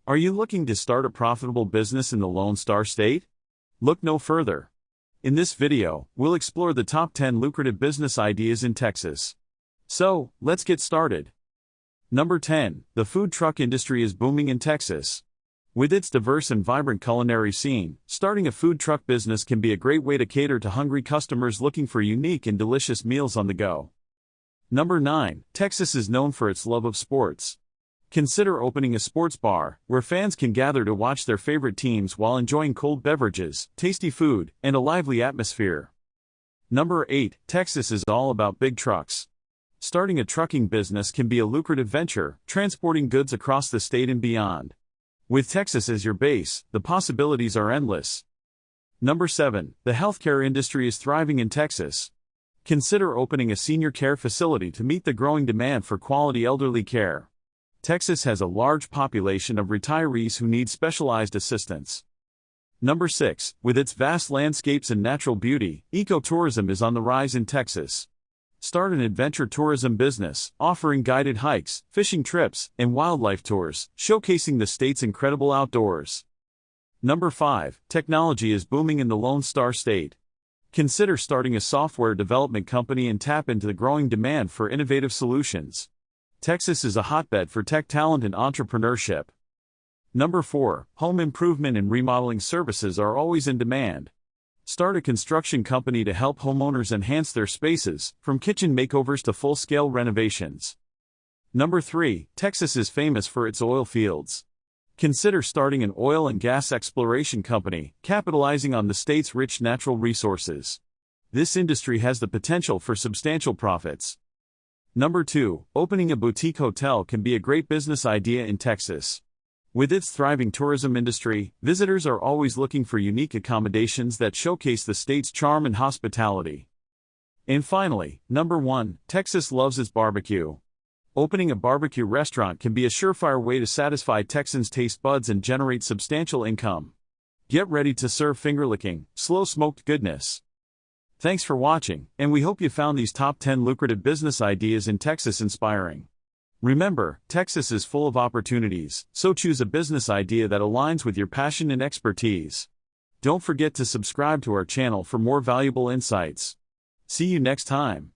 Are you looking to start a profitable business in the Lone Star State? Look no further. In this video, we'll explore the top 10 lucrative business ideas in Texas. So, let's get started. Number 10. The food truck industry is booming in Texas. With its diverse and vibrant culinary scene, starting a food truck business can be a great way to cater to hungry customers looking for unique and delicious meals on the go. Number 9. Texas is known for its love of sports. Consider opening a sports bar, where fans can gather to watch their favorite teams while enjoying cold beverages, tasty food, and a lively atmosphere. Number 8. Texas is all about big trucks. Starting a trucking business can be a lucrative venture, transporting goods across the state and beyond. With Texas as your base, the possibilities are endless. Number 7. The healthcare industry is thriving in Texas. Consider opening a senior care facility to meet the growing demand for quality elderly care. Texas has a large population of retirees who need specialized assistance. Number 6. With its vast landscapes and natural beauty, ecotourism is on the rise in Texas. Start an adventure tourism business, offering guided hikes, fishing trips, and wildlife tours, showcasing the state's incredible outdoors. Number 5. Technology is booming in the Lone Star State. Consider starting a software development company and tap into the growing demand for innovative solutions. Texas is a hotbed for tech talent and entrepreneurship. Number 4. Home improvement and remodeling services are always in demand. Start a construction company to help homeowners enhance their spaces, from kitchen makeovers to full-scale renovations. Number 3. Texas is famous for its oil fields. Consider starting an oil and gas exploration company, capitalizing on the state's rich natural resources. This industry has the potential for substantial profits. Number 2. Opening a boutique hotel can be a great business idea in Texas. With its thriving tourism industry, visitors are always looking for unique accommodations that showcase the state's charm and hospitality. And finally, number 1. Texas loves its barbecue. Opening a barbecue restaurant can be a surefire way to satisfy Texans' taste buds and generate substantial income. Get ready to serve finger-licking, slow-smoked goodness. Thanks for watching, and we hope you found these top 10 lucrative business ideas in Texas inspiring. Remember, Texas is full of opportunities, so choose a business idea that aligns with your passion and expertise. Don't forget to subscribe to our channel for more valuable insights. See you next time.